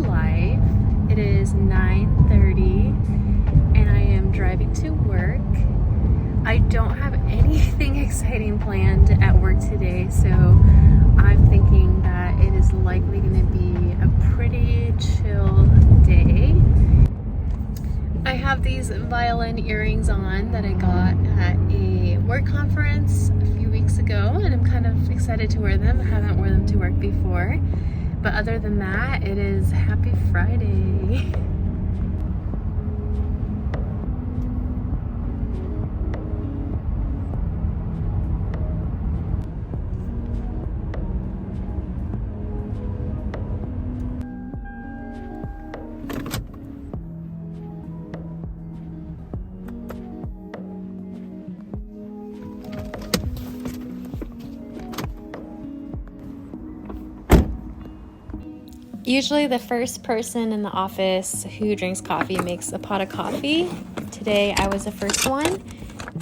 life. It is 9:30 and I am driving to work. I don't have anything exciting planned at work today, so I'm thinking that it is likely going to be a pretty chill day. I have these violin earrings on that I got at a work conference a few weeks ago, and I'm kind of excited to wear them. I haven't worn them to work before. But other than that, it is Happy Friday. Usually the first person in the office who drinks coffee makes a pot of coffee. Today I was the first one,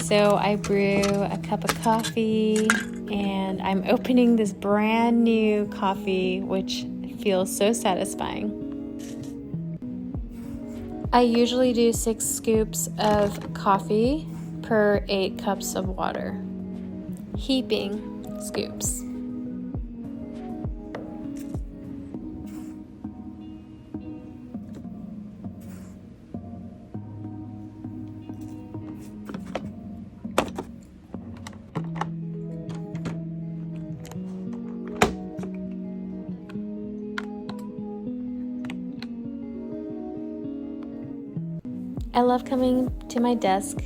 so I brew a cup of coffee and I'm opening this brand new coffee, which feels so satisfying. I usually do 6 scoops of coffee per 8 cups of water. Heaping scoops. I love coming to my desk,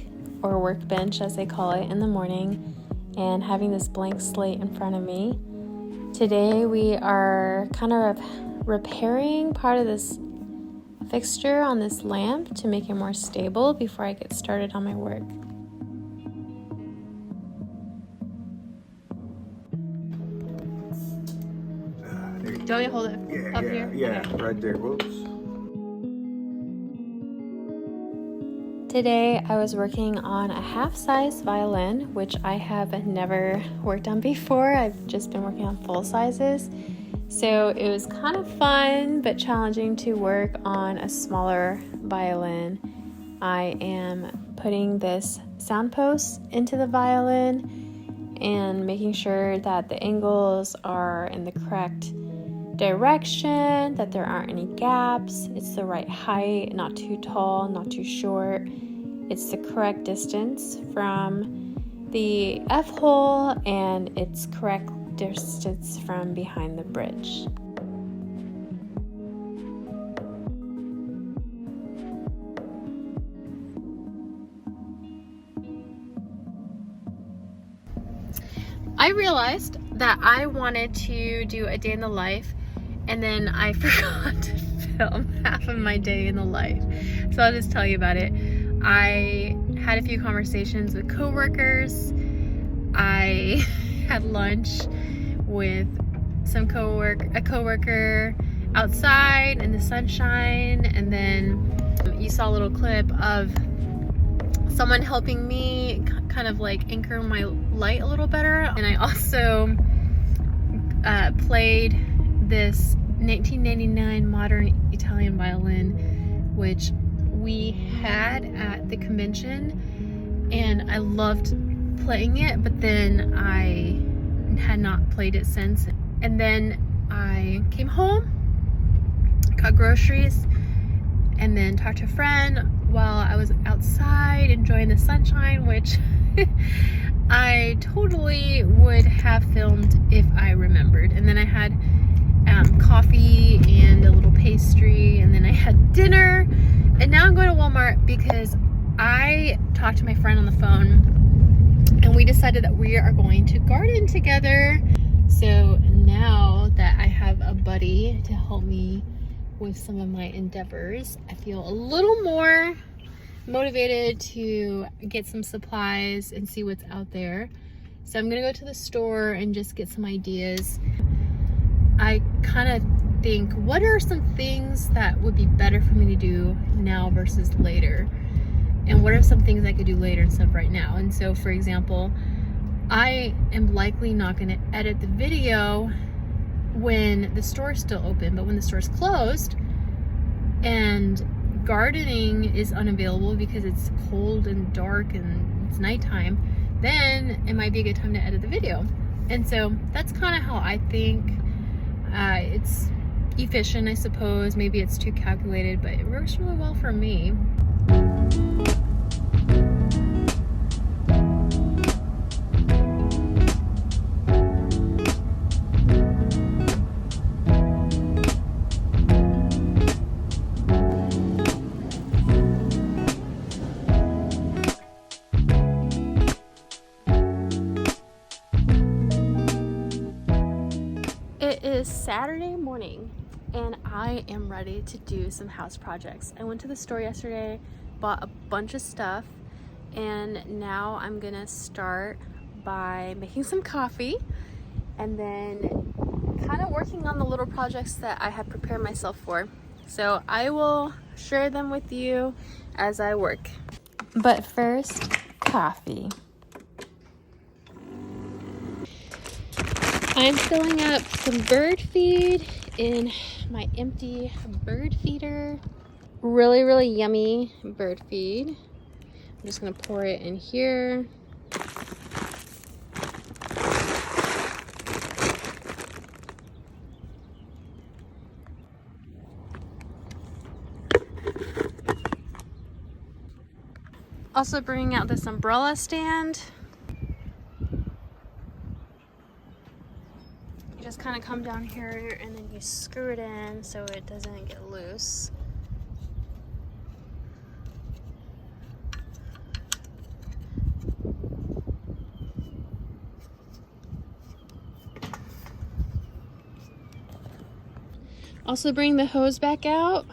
or workbench as they call it, in the morning and having this blank slate in front of me. Today we are kind of repairing part of this fixture on this lamp to make it more stable before I get started on my work. Do you want me to hold it up here? Yeah, Okay. right there. Whoops. Today I was working on a half-size violin, which I have never worked on before. I've just been working on full sizes. So it was kind of fun but challenging to work on a smaller violin. I am putting this sound post into the violin and making sure that the angles are in the correct direction, that there aren't any gaps, it's the right height, not too tall, not too short. It's the correct distance from the F-hole and it's correct distance from behind the bridge. I realized that I wanted to do a day in the life, and then I forgot to film half of my day in the life. So I'll just tell you about it. I had a few conversations with coworkers. I had lunch with a coworker outside in the sunshine, and then you saw a little clip of someone helping me kind of like anchor my light a little better. And I also played this 1999 modern Italian violin, which we had at the convention, and I loved playing it, but then I had not played it since. And then I came home, got groceries, and then talked to a friend while I was outside enjoying the sunshine, which I totally would have filmed if I remembered. And then I had coffee and a little pastry, and then I had dinner, and now I'm going to Walmart because I talked to my friend on the phone and we decided that we are going to garden together. So now that I have a buddy to help me with some of my endeavors, I feel a little more motivated to get some supplies and see what's out there. So I'm gonna go to the store and just get some ideas. I kind of think, what are some things that would be better for me to do now versus later? And what are some things I could do later instead of right now? And so, for example, I am likely not going to edit the video when the store's still open, but when the store's closed, and gardening is unavailable because it's cold and dark and it's nighttime, then it might be a good time to edit the video. And so that's kind of how I think. It's efficient, I suppose. Maybe it's too calculated, but it works really well for me. It is Saturday morning and I am ready to do some house projects. I went to the store yesterday, bought a bunch of stuff, and now I'm gonna start by making some coffee and then kind of working on the little projects that I had prepared myself for. So I will share them with you as I work. But first, coffee. I'm filling up some bird feed in my empty bird feeder. Really, really yummy bird feed. I'm just gonna pour it in here. Also bringing out this umbrella stand. Just kind of come down here and then you screw it in so it doesn't get loose. Also bring the hose back out.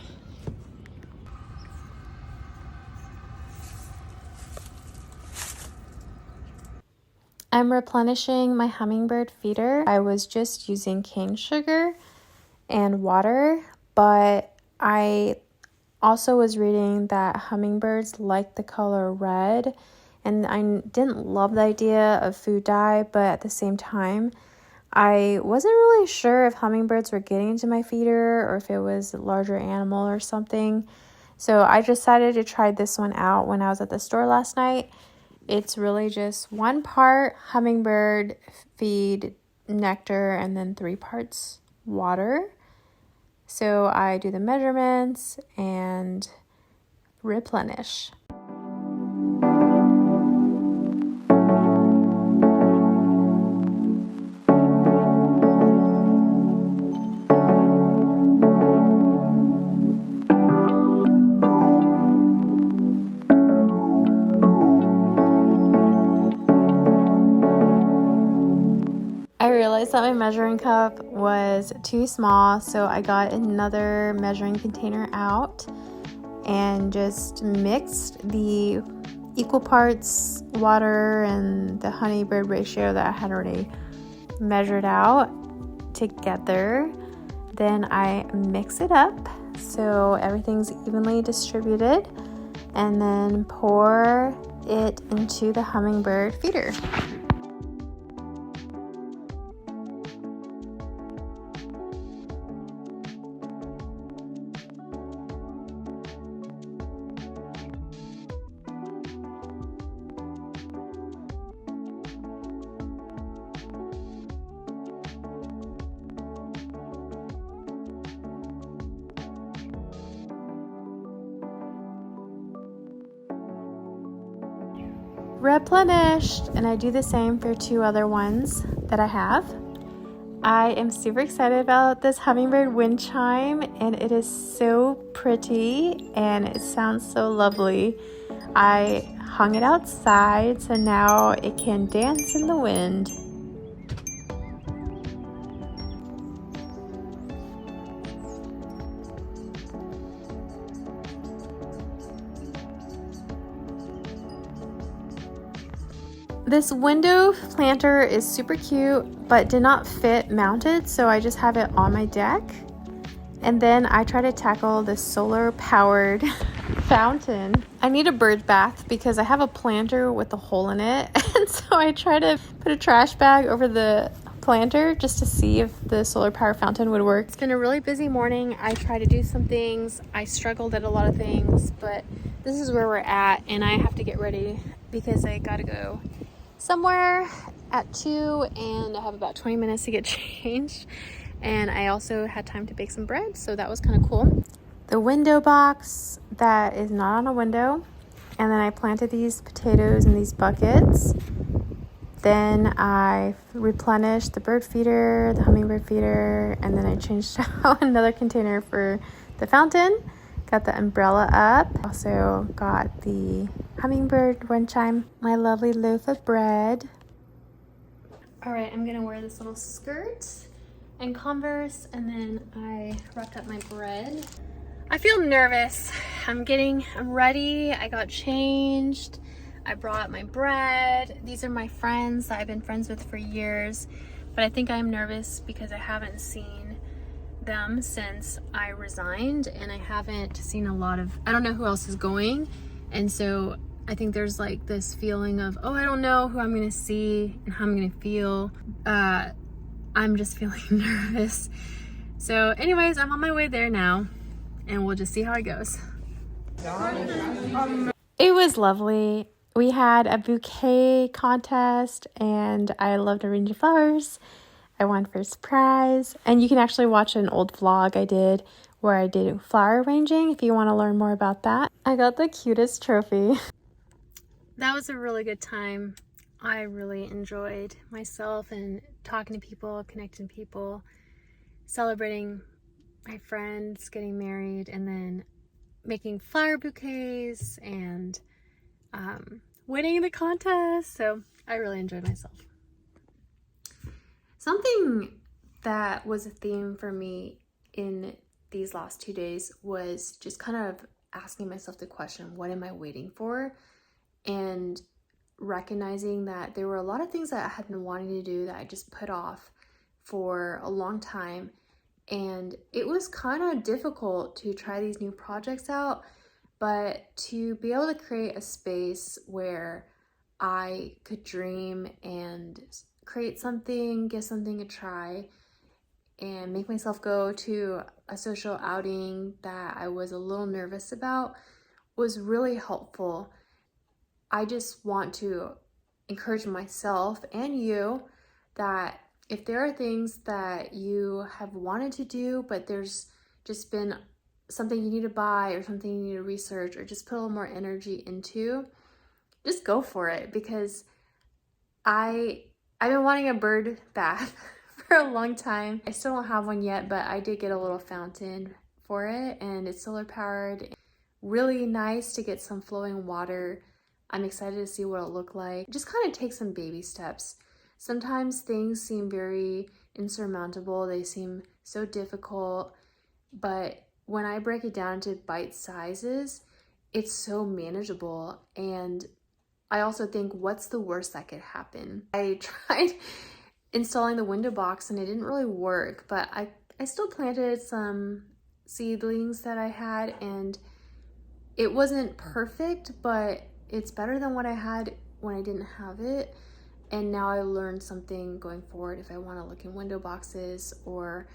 I'm replenishing my hummingbird feeder. I was just using cane sugar and water, but I also was reading that hummingbirds like the color red, and I didn't love the idea of food dye, but at the same time, I wasn't really sure if hummingbirds were getting into my feeder or if it was a larger animal or something. So I decided to try this one out when I was at the store last night. It's really just 1 part hummingbird feed nectar and then 3 parts water. So I do the measurements and replenish. I realized that my measuring cup was too small, so I got another measuring container out and just mixed the equal parts water and the honey-bird ratio that I had already measured out together. Then I mix it up so everything's evenly distributed and then pour it into the hummingbird feeder. Replenished, and I do the same for 2 other ones that I have. I am super excited about this hummingbird wind chime, and it is so pretty and it sounds so lovely. I hung it outside so now it can dance in the wind. This window planter is super cute, but did not fit mounted, so I just have it on my deck. And then I try to tackle this solar powered fountain. I need a bird bath because I have a planter with a hole in it. And so I try to put a trash bag over the planter just to see if the solar power fountain would work. It's been a really busy morning. I tried to do some things. I struggled at a lot of things, but this is where we're at, and I have to get ready because I gotta go somewhere at 2 and I have about 20 minutes to get changed. And I also had time to bake some bread, so that was kind of cool. The window box that is not on a window, and then I planted these potatoes in these buckets. Then I replenished the bird feeder, the hummingbird feeder, and then I changed out another container for the fountain. Got the umbrella up. Also got the hummingbird wind chime. My lovely loaf of bread. All right, I'm gonna wear this little skirt and Converse, and then I wrapped up my bread. I feel nervous. I'm ready. I got changed. I brought my bread. These are my friends that I've been friends with for years, but I think I'm nervous because I haven't seen them since I resigned, and I haven't seen a lot of, I don't know who else is going, and so I think there's like this feeling of, oh, I don't know who I'm gonna see and how I'm gonna feel. I'm just feeling nervous. So anyways, I'm on my way there now, and we'll just see how it goes. It was lovely. We had a bouquet contest, and I loved arranging flowers. I won first prize, and you can actually watch an old vlog I did where I did flower arranging if you want to learn more about that. I got the cutest trophy. That was a really good time. I really enjoyed myself and talking to people, connecting people, celebrating my friends getting married, and then making flower bouquets and winning the contest. So I really enjoyed myself. Something that was a theme for me in these last 2 days was just kind of asking myself the question, what am I waiting for? And recognizing that there were a lot of things that I had been wanting to do that I just put off for a long time. And it was kind of difficult to try these new projects out, but to be able to create a space where I could dream and create something, give something a try, and make myself go to a social outing that I was a little nervous about was really helpful. I just want to encourage myself and you that if there are things that you have wanted to do, but there's just been something you need to buy or something you need to research or just put a little more energy into, just go for it. Because I've been wanting a bird bath for a long time. I still don't have one yet, but I did get a little fountain for it, and it's solar powered. Really nice to get some flowing water. I'm excited to see what it'll look like. Just kind of take some baby steps. Sometimes things seem very insurmountable. They seem so difficult, but when I break it down to bite sizes, it's so manageable. And I also think, what's the worst that could happen? I tried installing the window box and it didn't really work, but I still planted some seedlings that I had, and it wasn't perfect, but it's better than what I had when I didn't have it. And now I learned something going forward if I want to look in window boxes, or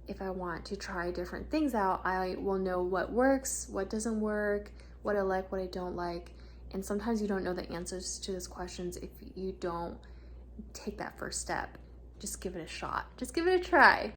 if I want to try different things out, I will know what works, what doesn't work, what I like, what I don't like. And sometimes you don't know the answers to those questions if you don't take that first step. Just give it a shot. Just give it a try.